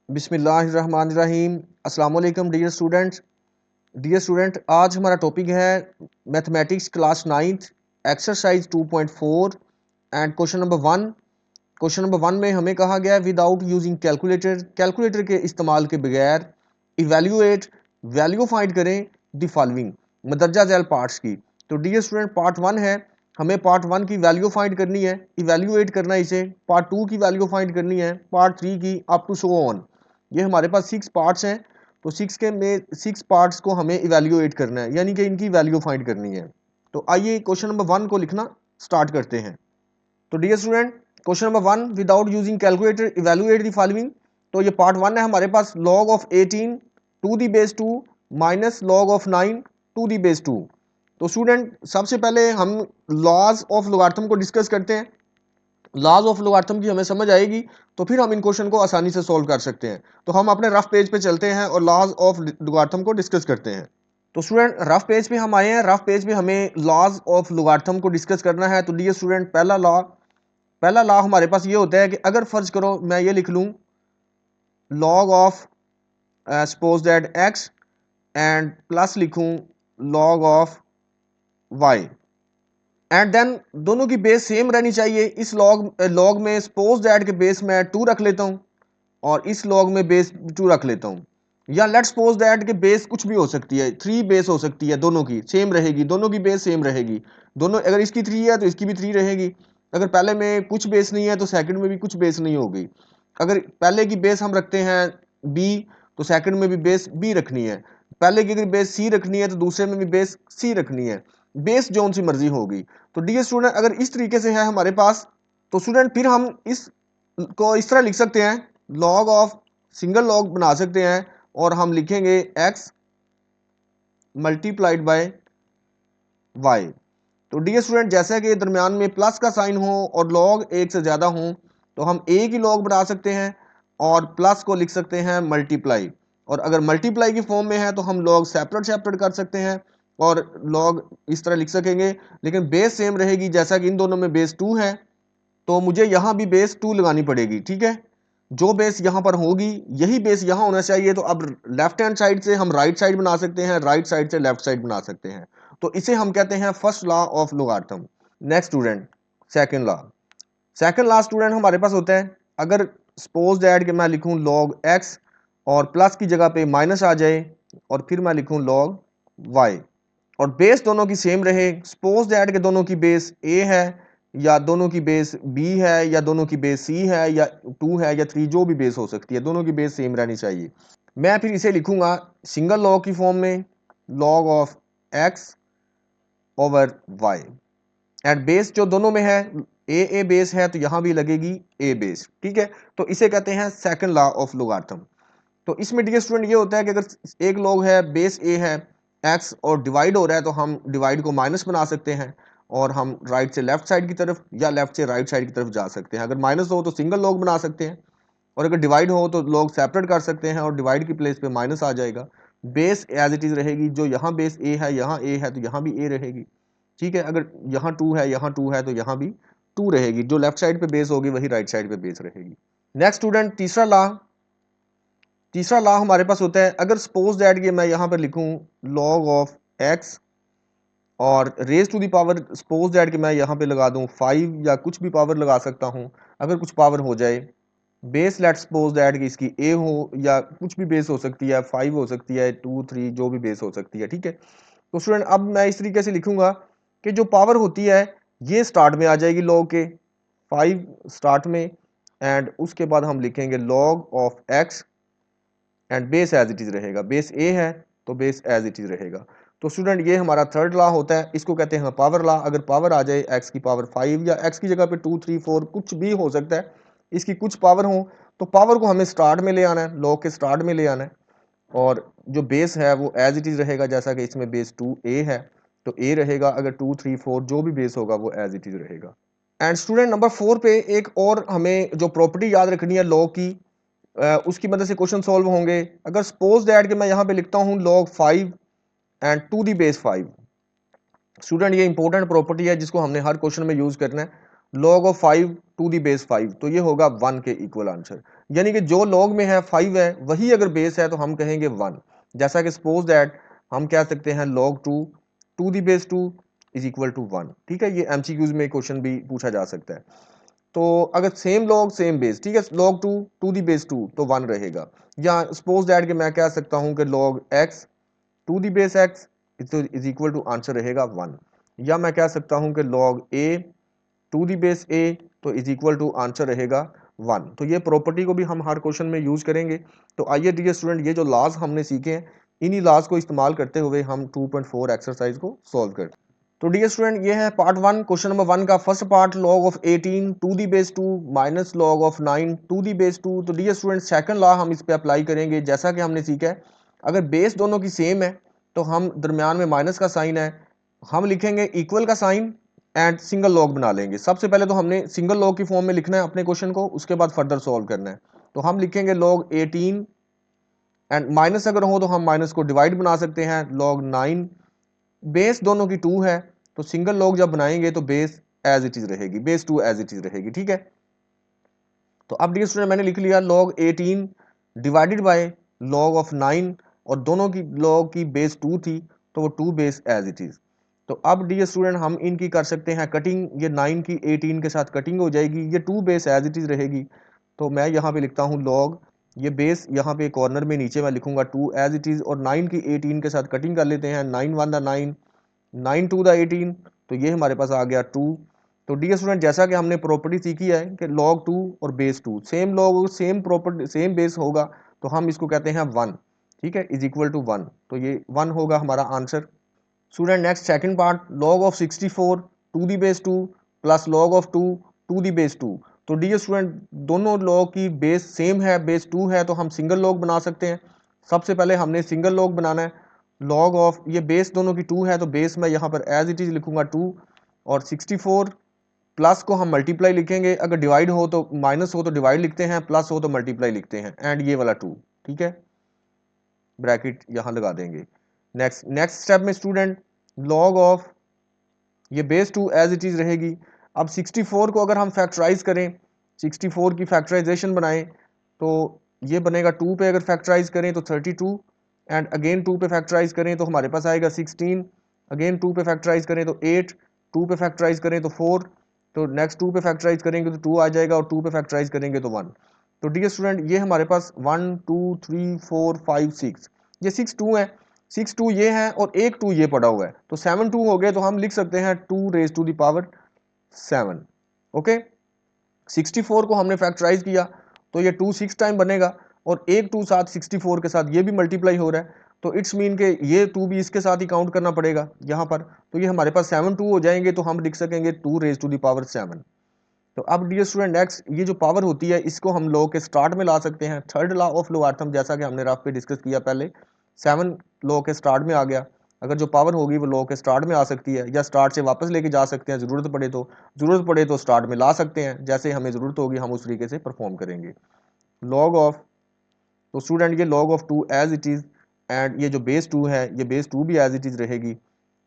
बिस्मिल्लाहिर्रहमानिर्रहीम। अस्सलाम वालेकुम डियर स्टूडेंट, आज हमारा टॉपिक है mathematics class 9th exercise 2.4 and question number 1 में हमें कहा गया है विदाउट यूजिंग कैलकुलेटर के इस्तेमाल के बगैर इवेल्यूएट वैल्यू फाइंड करें द फॉलोइंग मदरजा झैल पार्ट्स की। तो डियर स्टूडेंट, पार्ट 1 है, हमें पार्ट 1 की वैल्यू फाइंड करनी है, इवेल्यूएट करना है इसे। पार्ट 2 की वैल्यू फाइंड करनी है, पार्ट 3 की, अप टू सो ऑन। ये हमारे पास 6 पार्ट्स हैं, तो 6 पार्ट्स को हमें इवेल्यूएट करना है, यानी कि इनकी वैल्यू फाइंड करनी है। तो आइए क्वेश्चन नंबर 1 को लिखना स्टार्ट करते हैं। तो dear student, question number 1, without using calculator evaluate the following. तो ये पार्ट 1 है हमारे पास, log of 18 to the base 2 minus log of 9 to the base 2। तो स्टूडेंट, सबसे पहले हम लॉज ऑफ लोगारिथम को डिस्कस करते हैं। लॉज ऑफ लोगारिथम की हमें समझ आएगी तो फिर हम इन क्वेश्चन को आसानी से सॉल्व कर सकते हैं। तो हम अपने रफ पेज पे चलते हैं और लॉज ऑफ लोगारिथम को डिस्कस करते हैं। तो स्टूडेंट, रफ पेज पे हम आए हैं, रफ पेज पे हमें लॉज ऑफ लोगारिथम को डिस्कस करना है। तो डियर स्टूडेंट, पहला लॉ हमारे पास ये होता है कि अगर फर्ज करो मैं ये लिख लूं log of suppose that x and plus लिखूं log of y and then दोनों की बेस सेम रहनी चाहिए। इस log में सपोज दैट के बेस में 2 रख लेता हूं और इस log में बेस 2 रख लेता हूं, या लेट सपोज दैट के बेस कुछ भी हो सकती है, 3 बेस हो सकती है, दोनों की सेम रहेगी, दोनों की बेस सेम रहेगी। दोनों, अगर इसकी 3 है तो इसकी भी 3 रहेगी। अगर पहले में कुछ बेस नहीं है तो सेकंड में भी कुछ बेस नहीं होगी। अगर पहले की बेस हम रखते हैं बी तो सेकंड में भी बेस बी रखनी है। पहले की अगर बेस सी रखनी है तो दूसरे में भी बेस सी रखनी है। बेस जोन सी मर्जी होगी। तो डियर स्टूडेंट, अगर इस तरीके से है हमारे पास, तो स्टूडेंट फिर हम इस को इस तरह लिख सकते हैं, लॉग ऑफ सिंगल लॉग बना सकते हैं और हम लिखेंगे x मल्टीप्लाइड बाय y। तो डियर स्टूडेंट, जैसा कि दरमियान में प्लस का साइन हो और लॉग एक से ज़्यादा हो तो हम एक ही लॉग बना सकते हैं और प्लस को लिख सकते हैं मल्टीप्लाई। और अगर मल्टीप्लाई की फॉर्म में है तो हम लॉग सेपरेट सेपरेट कर सकते हैं और लॉग इस तरह लिख सकेंगे, लेकिन बेस सेम रहेगी। जैसा कि इन दोनों में बेस 2 है तो मुझे यहाँ भी बेस 2 लगानी पड़ेगी, ठीक है। जो बेस यहाँ पर होगी यही बेस यहाँ होना चाहिए। तो अब लेफ्ट हैंड साइड से हम राइट साइड बना सकते हैं, राइट साइड से लेफ्ट साइड बना सकते हैं। तो इसे हम कहते हैं first law of logarithm. Next student, second law student हमारे पास होता है, अगर सपोज दैट कि मैं लिखूं log x और प्लस की जगह पे माइनस आ जाए और फिर मैं लिखूं log y और बेस दोनों की सेम रहे। सपोज दैट के दोनों की बेस a है या दोनों की बेस b है या दोनों की बेस c है या 2 है या 3, जो भी बेस हो सकती है, दोनों की बेस सेम रहनी चाहिए। मैं फिर इसे लिखूंगा सिंगल लॉग की फॉर्म में, log of x over y and base जो दोनों में है ए बेस है तो यहां भी लगेगी ए बेस, ठीक है। तो इसे कहते हैं सेकंड लॉ ऑफ लोगारिथम। तो इसमें डियर स्टूडेंट ये होता है कि अगर एक लॉग है, बेस ए है, एक्स और डिवाइड हो रहा है तो हम डिवाइड को माइनस बना सकते हैं और हम राइट से लेफ्ट साइड की तरफ या लेफ्ट से राइट साइड की तरफ जा सकते हैं। अगर माइनस हो तो सिंगल लॉग बना सकते हैं और अगर डिवाइड हो तो लॉग सेपरेट कर सकते हैं और डिवाइड की प्लेस पे माइनस आ जाएगा। बेस एज इट इज रहेगी, जो यहाँ बेस ए है यहाँ ए है तो यहाँ भी ए रहेगी, ठीक है। अगर यहाँ 2 है यहाँ 2 है तो यहाँ भी 2 रहेगी। जो लेफ्ट साइड पे बेस होगी वही राइट साइड पे बेस रहेगी। नेक्स्ट स्टूडेंट, तीसरा लॉ हमारे पास होता है, अगर सपोज दैट कि मैं यहाँ पर लिखूं log ऑफ x और raise to the power, suppose that कि मैं यहाँ पे लगा दूं 5 या कुछ भी पावर लगा सकता हूँ। अगर कुछ पावर हो जाए, बेस लेट सपोज दैट कि इसकी a हो या कुछ भी बेस हो सकती है, 5 हो सकती है, 2 3 जो भी बेस हो सकती है, ठीक है। तो स्टूडेंट, अब मैं इस तरीके से लिखूंगा कि जो पावर होती है ये स्टार्ट में आ जाएगी log के, 5 स्टार्ट में, एंड उसके बाद हम लिखेंगे log of x and base as it is रहेगा। बेस ए है तो बेस एज इट इज रहेगा। तो स्टूडेंट, ये हमारा थर्ड लॉ होता है, इसको कहते हैं पावर लॉ। अगर पावर आ जाए x की पावर 5 या x की जगह पे 2 3 4 कुछ भी हो सकता है, इसकी कुछ पावर हो तो पावर को हमें स्टार्ट में ले आना है, log के स्टार्ट में ले आना है और जो बेस है वो एज इट इज रहेगा। जैसा कि इसमें बेस 2a है तो a रहेगा, अगर 2 3 4 जो भी बेस होगा वो एज इट इज रहेगा। एंड स्टूडेंट, नंबर 4 पे एक और हमें जो प्रॉपर्टी याद रखनी है log की, उसकी मदद से क्वेश्चन सॉल्व होंगे। अगर सपोज दैट कि मैं यहाँ पे लिखता हूँ log 5 and to the base 5, student ये इंपॉर्टेंट प्रॉपर्टी है जिसको हमने हर क्वेश्चन में यूज करना है। log of 5 to the base 5, तो ये होगा 1 के इक्वल आंसर। यानी कि जो log में है 5 है वही अगर बेस है तो हम कहेंगे 1। जैसा कि सपोज दैट हम कह सकते हैं log 2 to the base 2 is equal to 1। ठीक है, ये एमसीक्यूज में क्वेश्चन भी पूछा जा सकता है। तो अगर सेम log सेम बेस, ठीक है, log 2 टू दी बेस 2 तो 1 रहेगा। या सपोज दैट कि मैं कह सकता हूं कि log x to the base x is equal to answer रहेगा 1। या मैं कह सकता हूं कि log a to the base a तो इज इक्वल टू आंसर रहेगा 1। तो ये प्रॉपर्टी को भी हम हर क्वेश्चन में यूज करेंगे। तो आइए डियर स्टूडेंट, ये जो लॉज हमने सीखे हैं इन्हीं लॉज को इस्तेमाल करते हुए हम 2.4 एक्सरसाइज को सॉल्व करते हैं। तो डियर स्टूडेंट, ये है पार्ट 1 क्वेश्चन नंबर 1 का first part, log of 18 to the base 2 minus log of 9 to the base 2। तो डियर स्टूडेंट सेकंड लॉ हम इस पे अप्लाई करेंगे। जैसा कि हमने सीखा है अगर बेस दोनों की सेम है तो हम दरमियान में माइनस का साइन है, हम लिखेंगे इक्वल का साइन एंड सिंगल लॉग बना लेंगे। सबसे पहले तो हमने सिंगल लॉग की फॉर्म में लिखना है अपने क्वेश्चन को, उसके बाद फर्दर सॉल्व करना है। तो हम लिखेंगे log 18 एंड माइनस अगर हो तो हम माइनस को डिवाइड बना सकते हैं log 9। बेस दोनों की 2 है तो सिंगल लॉग जब बनाएंगे तो बेस एज इट इज रहेगी, बेस 2 एज इट इज रहेगी। ठीक है, तो अब डियर स्टूडेंट मैंने लिख लिया log 18 divided by log of 9 और दोनों की log की बेस 2 थी तो वो 2 बेस एज इट इज। तो अब डियर स्टूडेंट हम इनकी कर सकते हैं कटिंग, ये 9 की 18 के साथ कटिंग हो जाएगी, ये 2 बेस एज इट इज रहेगी। तो मैं यहाँ पे लिखता हूँ log, ये बेस यहाँ पे कॉर्नर में नीचे मैं लिखूंगा 2 एज इट इज और 9 की 18 के साथ कटिंग कर लेते हैं। 9 1 द 9, 9 2 द 18, तो ये हमारे पास आ गया 2। तो डियर स्टूडेंट जैसा कि हमने प्रॉपर्टी सीखी है कि log 2 और base 2 same log same property same base होगा तो हम इसको कहते हैं 1। ठीक है, इज इक्वल टू 1, तो ये 1 होगा हमारा answer. Student next second part, log of 64 to the base 2 plus log of 2 to the base 2। तो डियर स्टूडेंट दोनों log की बेस सेम है, बेस 2 है, तो हम सिंगल log बना सकते हैं। सबसे पहले हमने सिंगल log बनाना है। log ऑफ, ये बेस दोनों की 2 है तो बेस मैं यहाँ पर एज इट इज लिखूंगा 2 और 64 प्लस को हम मल्टीप्लाई लिखेंगे, अगर डिवाइड हो तो माइनस हो तो डिवाइड लिखते हैं, प्लस हो तो मल्टीप्लाई लिखते हैं एंड ये वाला 2। ठीक है, ब्रैकेट यहाँ लगा देंगे। नेक्स्ट नेक्स्ट स्टेप में स्टूडेंट log ऑफ, ये बेस 2 एज इट इज रहेगी। अब 64 को अगर हम फैक्टराइज करें, 64 की फैक्टराइजेशन बनाएं तो ये बनेगा 2 पे अगर फैक्टराइज करें तो 32 एंड अगेन 2 पे फैक्टराइज करें तो हमारे पास आएगा 16, अगेन 2 पे फैक्टराइज करें तो 8, 2 पे फैक्टराइज करें तो 4, तो नेक्स्ट 2 पे फैक्टराइज करेंगे तो 2 आ जाएगा और 2 पे फैक्टराइज करेंगे तो 1। तो डियर स्टूडेंट ये हमारे पास 1 2 3 4 5 6, ये 6 2 है, 6 2 ये है और एक 2 ये पड़ा हुआ है, तो 7 2 हो गए, तो हम लिख सकते हैं 2 raise to the power 7। Okay, 64 को हमने फैक्टराइज किया तो ये 2 6 टाइम बनेगा और एक 2 साथ 64 के साथ ये भी मल्टीप्लाई हो रहा है, तो इट्स मीन के ये 2 भी इसके साथ ही काउंट करना पड़ेगा यहाँ पर। तो ये हमारे पास 7 2 हो जाएंगे, तो हम लिख सकेंगे 2 रेज टू द पावर 7। तो अब डियर स्टूडेंट नेक्स्ट, ये जो पावर होती है इसको हम लॉ के स्टार्ट में ला सकते हैं। थर्ड लॉ ऑफ लोगारिथम, जैसा कि हमने रफ पे डिस्कस किया पहले, 7 लॉ के स्टार्ट में आ गया। अगर जो पावर होगी वो लॉ के स्टार्ट में आ सकती है या स्टार्ट से वापस लेके जा सकते हैं, ज़रूरत पड़े तो स्टार्ट में ला सकते हैं, जैसे हमें ज़रूरत होगी हम उस तरीके से परफॉर्म करेंगे। लॉग ऑफ, तो स्टूडेंट ये log of 2 as it is and ये जो बेस 2 है ये बेस 2 भी एज इट इज़ रहेगी,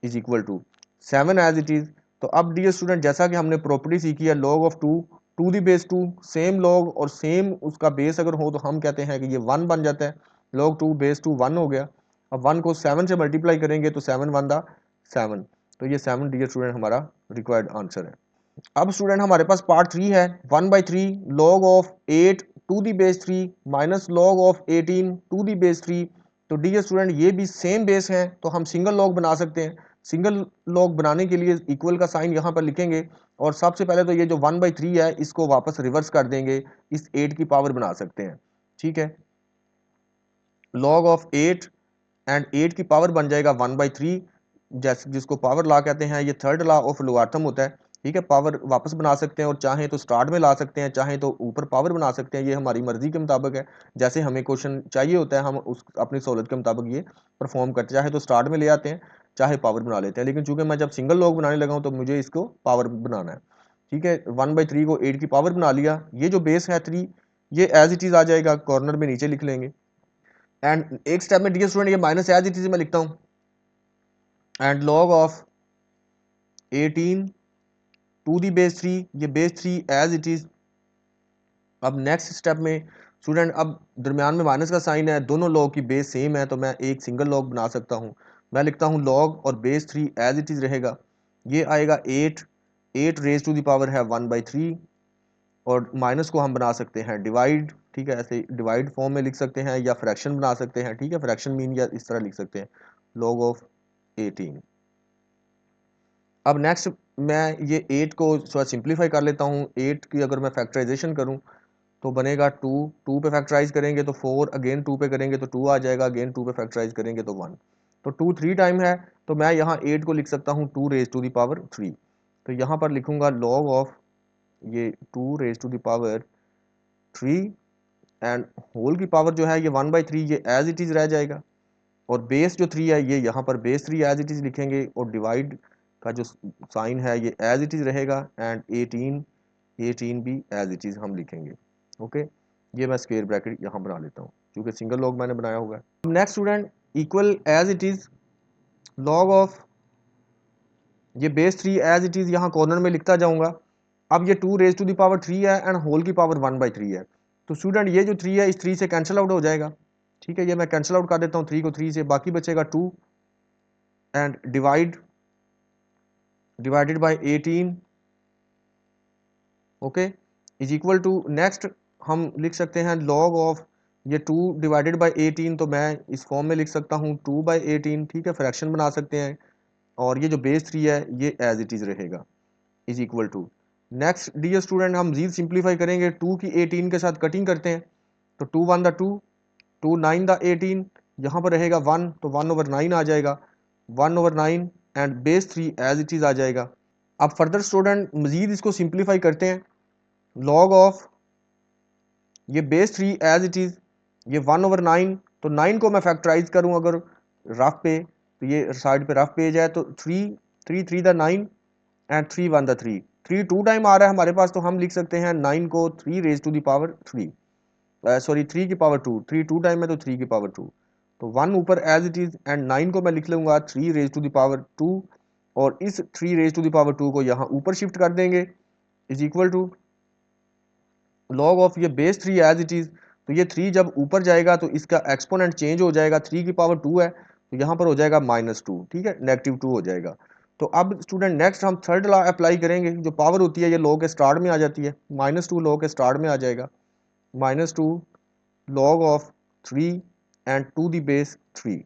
is equal to 7 as it is. तो अब डियर स्टूडेंट जैसा कि हमने प्रॉपर्टी सीखी है log of 2 to the base 2 same log और सेम उसका बेस अगर हो तो हम कहते हैं कि ये 1 बन जाता है, log 2 बेस 2 1 हो गया। अब 1 को 7 से मल्टीप्लाई करेंगे तो 7 1 दा 7, तो ये 7 डियर स्टूडेंट हमारा रिक्वायर्ड आंसर है। अब स्टूडेंट हमारे पास पार्ट 3 है, 1/3 log of 8 to the base 3 minus log of 18 to the base 3। तो डियर स्टूडेंट ये भी सेम बेस हैं तो हम सिंगल log बना सकते हैं। सिंगल log बनाने के लिए इक्वल का साइन यहाँ पर लिखेंगे और सबसे पहले तो ये जो 1/3 है इसको वापस रिवर्स कर देंगे, इस 8 की पावर बना सकते हैं। ठीक है, log ऑफ 8 एंड 8 की पावर बन जाएगा 1/3, जैसे जिसको पावर लॉ कहते हैं, ये थर्ड लॉ ऑफ लोगारिथम होता है। ठीक है, पावर वापस बना सकते हैं और चाहें तो स्टार्ट में ला सकते हैं, चाहें तो ऊपर पावर बना सकते हैं, ये हमारी मर्जी के मुताबिक है। जैसे हमें क्वेश्चन चाहिए होता है हम उस अपनी सहूलत के मुताबिक ये परफॉर्म करते हैं, चाहे तो स्टार्ट में ले आते हैं चाहे पावर बना लेते हैं, लेकिन चूंकि मैं जब सिंगल लॉग बनाने लगा हूँ तो मुझे इसको पावर बनाना है। ठीक है, 1/3 को 8 की पावर बना लिया, ये जो बेस है 3 ये एज इट इज आ जाएगा, कॉर्नर में नीचे लिख लेंगे एंड एक स्टेप में डियर स्टूडेंट ये माइनस एज इट इज मैं लिखता हूँ and log of 18 to the base 3, ये बेस 3 एज इट इज़। अब नेक्स्ट स्टेप में स्टूडेंट, अब दरमियान में माइनस का साइन है, दोनों लॉग की बेस सेम है, तो मैं एक सिंगल लॉग बना सकता हूँ। मैं लिखता हूँ लॉग और बेस 3 एज इट इज़ रहेगा, ये आएगा 8 रेज टू द पावर है 1/3, और माइनस को हम बना सकते हैं डिवाइड, ठीक है, ऐसे डिवाइड फॉर्म में लिख सकते हैं या फ्रैक्शन बना सकते हैं, ठीक है, फ्रैक्शन मीन या इस तरह लिख सकते हैं, लॉग ऑफ 18। अब नेक्स्ट मैं ये 8 को थोड़ा सिंप्लीफाई कर लेता हूँ। 8 की अगर मैं फैक्टराइजेशन करूँ तो बनेगा 2 पे फैक्टराइज करेंगे तो 4, अगेन 2 पे करेंगे तो 2 आ जाएगा, अगेन 2 पे फैक्टराइज करेंगे तो 1। तो 2 3 टाइम है, तो मैं यहाँ 8 को लिख सकता हूँ 2 रेज टू द पावर 3। तो यहाँ पर लिखूंगा लॉग ऑफ ये 2 raise to the power 3 and whole की पावर जो है ये 1/3, ये एज इट इज़ रह जाएगा, और बेस जो 3 है ये यहाँ पर बेस 3 एज इट इज़ लिखेंगे, और डिवाइड का जो साइन है ये एज इट इज़ रहेगा, एंड 18 भी एज इट इज़ हम लिखेंगे। ओके, ये मैं स्क्वायर ब्रैकेट यहाँ बना लेता हूँ क्योंकि सिंगल लॉग मैंने बनाया हुआ है। Next student, equal as it is log of ये बेस 3 एज इट इज़ यहाँ कॉर्नर में लिखता जाऊँगा। अब ये 2 रेज टू द पावर 3 है एंड होल की पावर 1/3 है, तो स्टूडेंट ये जो 3 है इस 3 से कैंसिल आउट हो जाएगा, ठीक है, ये मैं कैंसिल आउट कर देता हूँ 3 को 3 से, बाकी बचेगा 2 and divided by 18, okay, is equal to, next हम लिख सकते हैं लॉग ऑफ ये 2 डिवाइडेड बाय 18, तो मैं इस फॉर्म में लिख सकता हूँ 2/18, ठीक है, फ्रैक्शन बना सकते हैं, और ये जो बेस 3 है ये एज इट इज़ रहेगा, is equal to. Next dear student, हम मजीद सिंप्लीफाई करेंगे, 2 की 18 के साथ कटिंग करते हैं, तो 2 1 द 2, 2 9 द 18, यहाँ पर रहेगा 1, तो 1/9 आ जाएगा, 1/9 and base 3 as it is आ जाएगा। अब फर्दर स्टूडेंट मजीद इसको सिंप्लीफाई करते हैं, लॉग ऑफ ये बेस 3 एज इट इज़, ये 1/9, तो 9 को मैं फैक्टराइज करूँ अगर रफ पे, तो ये साइड पे रफ पेज है, तो 3 3 द 9 एंड 3 1 द 3, 3 2 टाइम आ रहा है हमारे पास, तो हम लिख सकते हैं 9 को 3 raise to the power 3, sorry 3 की पावर 2, 3 2 टाइम है तो 3 की पावर 2, तो 1 ऊपर एज इट इज़, एंड 9 को मैं लिख लूँगा 3 रेज टू द पावर 2, और इस 3 रेज टू द पावर 2 को यहाँ ऊपर शिफ्ट कर देंगे, is equal to log of ये बेस 3 एज इट इज़, तो ये 3 जब ऊपर जाएगा तो इसका एक्सपोनेंट चेंज हो जाएगा, 3 की पावर 2 है तो यहाँ पर हो जाएगा -2, ठीक है, -2 हो जाएगा। तो अब स्टूडेंट नेक्स्ट हम थर्ड लॉ अप्लाई करेंगे, जो पावर होती है ये लॉग के स्टार्ट में आ जाती है, -2 लॉग के स्टार्ट में आ जाएगा, -2 log of 3 and 2 the base 3,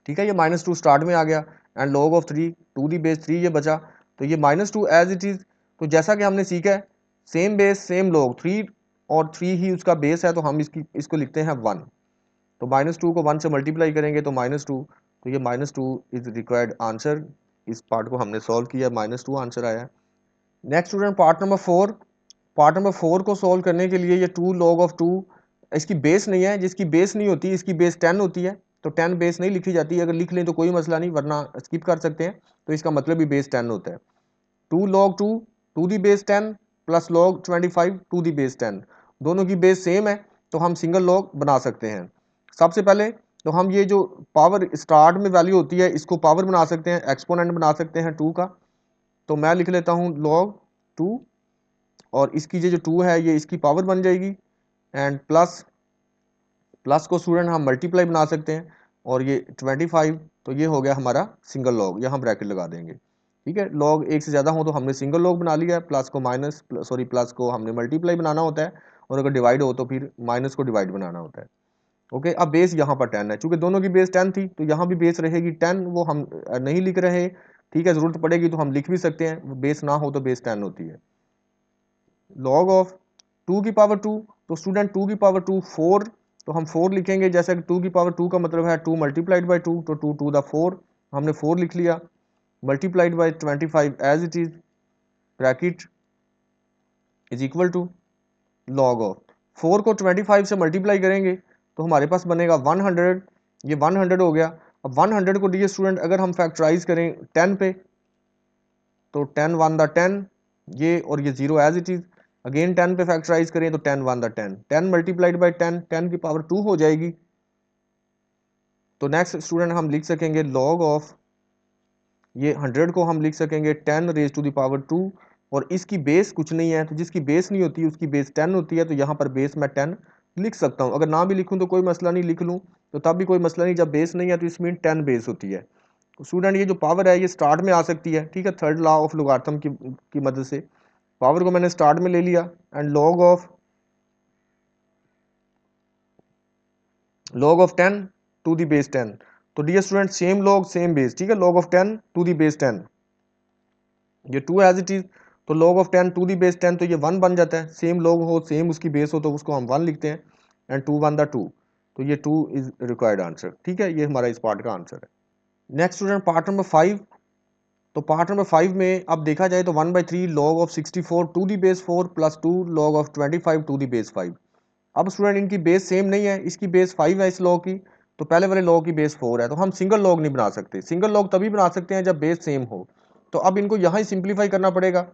ठीक है, ये -2 स्टार्ट में आ गया, and log of 3 2 the base 3 ये बचा, तो ये -2 एज इट इज़। तो जैसा कि हमने सीखा है सेम बेस सेम लॉग, 3 और 3 ही उसका बेस है, तो हम इसको लिखते हैं 1, तो -2 को 1 से मल्टीप्लाई करेंगे तो -2, तो ये -2 इज रिक्वायर्ड आंसर, इस पार्ट को हमने सॉल्व किया, -2 आंसर आया। Next student part number 4, part number 4 को सॉल्व करने के लिए ये 2 लॉग ऑफ 2, इसकी बेस नहीं है, जिसकी बेस नहीं होती इसकी बेस 10 होती है, तो 10 बेस नहीं लिखी जाती, अगर लिख लें तो कोई मसला नहीं, वरना स्किप कर सकते हैं, तो इसका मतलब भी बेस 10 होता है। 2 log 2 to the base 10 plus log 25 to the base 10, दोनों की बेस सेम है तो हम सिंगल लॉग बना सकते हैं। सबसे पहले तो हम ये जो पावर स्टार्ट में वैल्यू होती है इसको पावर बना सकते हैं, एक्सपोनेंट बना सकते हैं 2 का, तो मैं लिख लेता हूँ log 2, और इसकी ये जो 2 है ये इसकी पावर बन जाएगी, एंड प्लस को स्टूडेंट हम मल्टीप्लाई बना सकते हैं, और ये 25, तो ये हो गया हमारा सिंगल लॉग, यहाँ ब्रैकेट लगा देंगे, ठीक है, लॉग एक से ज़्यादा हो तो हमने सिंगल लॉग बना लिया है, प्लस को हमने मल्टीप्लाई बनाना होता है, और अगर डिवाइड हो तो फिर माइनस को डिवाइड बनाना होता है। ओके, अब बेस यहाँ पर 10 है, चूंकि दोनों की बेस 10 थी तो यहाँ भी बेस रहेगी 10, वो हम नहीं लिख रहे, ठीक है, ज़रूरत पड़ेगी तो हम लिख भी सकते हैं, बेस ना हो तो बेस 10 होती है। लॉग ऑफ 2 की पावर 2, तो स्टूडेंट 2 की पावर 2 4, तो हम 4 लिखेंगे, जैसे कि 2 की पावर 2 का मतलब है 2 मल्टीप्लाइड बाई 2, तो 2 2 द 4, हमने 4 लिख लिया, multiplied by 25 as it is, bracket is equal to log of 4 को 25 से मल्टीप्लाई करेंगे तो हमारे पास बनेगा 100, ये 100 हो गया। अब 100 को डियर स्टूडेंट अगर हम फैक्टराइज करें 10 पे, तो 10 1 द 10, ये और ये 0 एज इट इज़, अगेन 10 पे फैक्टराइज करें तो 10 1 द 10, 10 मल्टीप्लाइड बाई 10, 10 की पावर 2 हो जाएगी। तो नेक्स्ट स्टूडेंट हम लिख सकेंगे लॉग ऑफ ये 100 को हम लिख सकेंगे 10 रेज टू द पावर 2, और इसकी बेस कुछ नहीं है, तो जिसकी बेस नहीं होती उसकी बेस 10 होती है, तो यहाँ पर बेस मैं 10 लिख सकता हूँ। अगर ना भी लिखूँ तो कोई मसला नहीं, लिख लूँ तो तब भी कोई मसला नहीं। जब बेस नहीं है तो इसमें 10 बेस होती है। तो स्टूडेंट ये जो पावर है ये स्टार्ट में आ सकती है, ठीक है, थर्ड लॉ ऑफ लोगारिथम की मदद से पावर को मैंने स्टार्ट में ले लिया and log of 10 to the base 10। तो dear student same log same base, ठीक है, log of 10 to the base 10, ये 2 एज इट इज, तो log of 10 to the base 10 तो ये 1 बन जाता है। सेम लॉग हो सेम उसकी बेस हो तो उसको हम 1 लिखते हैं एंड 2 1 द 2, तो ये 2 इज रिक्वायर्ड आंसर, ठीक है, ये हमारा इस पार्ट का आंसर है। Next student part number 5। तो पार्ट नंबर 5 में अब देखा जाए तो 1/3 log of 64 to the base 4 plus 2 log of 25 to the base 5। अब स्टूडेंट इनकी बेस सेम नहीं है, इसकी बेस 5 है इस लॉ की, तो पहले वाले लॉ की बेस 4 है, तो हम सिंगल लॉग नहीं बना सकते। सिंगल लॉग तभी बना सकते हैं जब बेस सेम हो। तो अब इनको यहाँ ही सिंप्लीफाई करना पड़ेगा,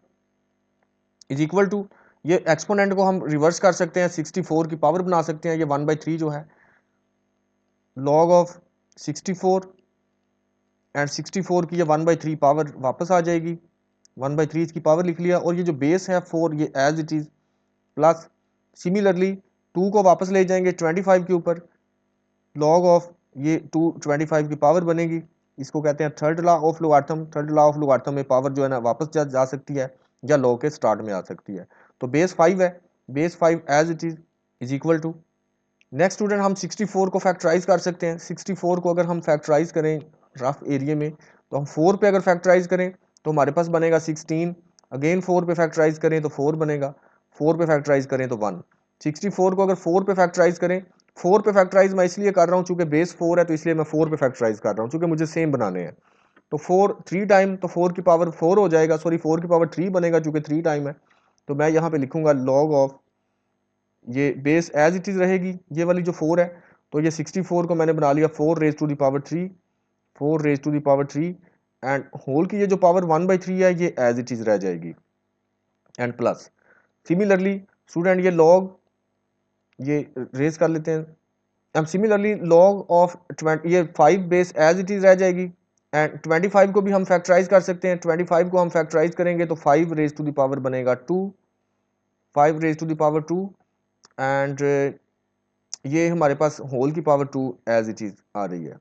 इज इक्वल टू, ये एक्सपोनेंट को हम रिवर्स कर सकते हैं, 64 की पावर बना सकते हैं, ये 1/3 जो है log of 64 एंड 64 की ये 1/3 पावर वापस आ जाएगी, 1/3 इसकी पावर लिख लिया, और ये जो बेस है 4 ये as it is, plus similarly 2 को वापस ले जाएंगे 25 के ऊपर, log ऑफ ये 25 की पावर बनेगी। इसको कहते हैं third law of logarithm. Third law of logarithm में पावर जो है ना वापस जा सकती है या लॉ के स्टार्ट में आ सकती है। तो बेस 5 है, base 5 as it is equal to, next student हम 64 को फैक्टराइज कर सकते हैं। 64 को अगर हम फैक्टराइज करें रफ एरिया में, तो हम 4 पे अगर फैक्टराइज करें तो हमारे पास बनेगा 16, अगेन 4 पे फैक्टराइज करें तो 4 बनेगा, 4 पे फैक्टराइज करें तो 1। 64 को अगर 4 पे फैक्टराइज करें, 4 पे फैक्टराइज मैं इसलिए कर रहा हूँ चूंकि बेस 4 है, तो इसलिए मैं 4 पे फैक्टराइज कर रहा हूँ चूंकि मुझे सेम बनाने हैं। तो 4 3 टाइम, तो 4 की पावर 4 हो जाएगा, सॉरी 4 की पावर 3 बनेगा चूंकि 3 टाइम है। तो मैं यहाँ पे लिखूंगा लॉग ऑफ, ये बेस एज इट इज रहेगी ये वाली जो 4 है, तो ये 64 को मैंने बना लिया 4 raise to the power 3, 4 raise to the power 3 and whole की ये जो पावर 1/3 है ये एज इट इज रह जाएगी एंड प्लस सिमिलरली स्टूडेंट ये लॉग, ये रेज कर लेते हैं अब, सिमिलरली लॉग ऑफ 20 ये 5 बेस एज इट इज रह जाएगी एंड 25 को भी हम फैक्टराइज कर सकते हैं। 25 को हम फैक्टराइज करेंगे तो 5 रेज टू द पावर बनेगा 2, 5 raise to the power 2 and ये हमारे पास होल की पावर 2 एज इट इज आ रही है।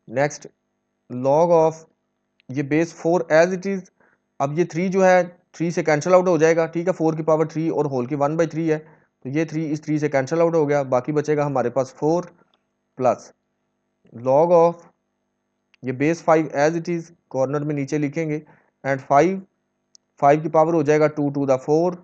नेक्स्ट लॉग ऑफ ये बेस 4 एज इट इज, अब ये 3 जो है 3 से कैंसिल आउट हो जाएगा, ठीक है, 4 की पावर 3 और होल की 1/3 है, तो ये 3 इस 3 से कैंसिल आउट हो गया, बाकी बचेगा हमारे पास 4 प्लस लॉग ऑफ ये base 5 as it is corner में नीचे लिखेंगे एंड 5 की पावर हो जाएगा 2 टू द 4।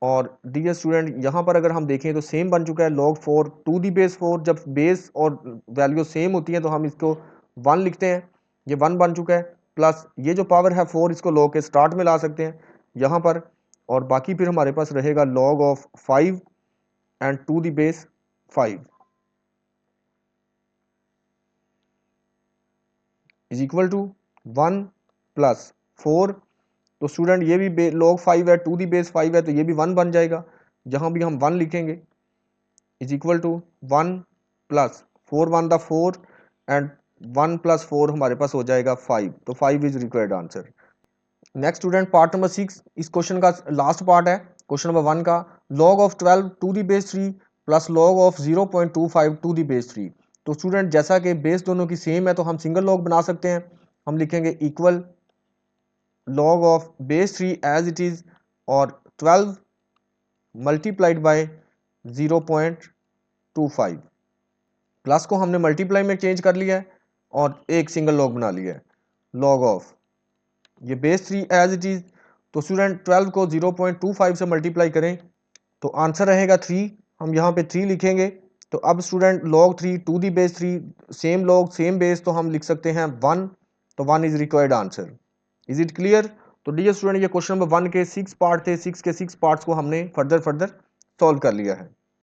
और डियर स्टूडेंट यहाँ पर अगर हम देखें तो सेम बन चुका है log 4 टू दी बेस 4। जब बेस और वैल्यू सेम होती है तो हम इसको 1 लिखते हैं, ये 1 बन चुका है, प्लस ये जो पावर है 4 इसको log के स्टार्ट में ला सकते हैं यहाँ पर, और बाकी फिर हमारे पास रहेगा log of 5 and to the base 5 is equal to 1 plus 4। तो स्टूडेंट ये भी log 5 है, टू दी बेस 5 है, तो ये भी 1 बन जाएगा, जहाँ भी हम 1 लिखेंगे is equal to 1 plus 4 1 the 4 and 1 plus 4 हमारे पास हो जाएगा 5, तो 5 is required answer. Next student part number 6, इस क्वेश्चन का लास्ट पार्ट है क्वेश्चन नंबर 1 का, log of 12 to the base 3 plus log of 0.25 to the base 3। तो स्टूडेंट जैसा कि बेस दोनों की सेम है तो हम सिंगल log बना सकते हैं, हम लिखेंगे equal log of base 3 as it is और 12 मल्टीप्लाइड बाय 0.25, प्लस को हमने मल्टीप्लाई में चेंज कर लिया है और एक सिंगल लॉग बना लिया है, log ऑफ ये बेस 3 एज इट इज। तो स्टूडेंट 12 को 0.25 से मल्टीप्लाई करें तो आंसर रहेगा 3, हम यहाँ पे 3 लिखेंगे। तो अब student log 3 to the base 3, same log same base, तो हम लिख सकते हैं 1, तो 1 is required answer. Is it clear? तो डियर स्टूडेंट ये क्वेश्चन नंबर 1 के 6 पार्ट थे, 6 के 6 पार्ट्स को हमने फर्दर सॉल्व कर लिया है।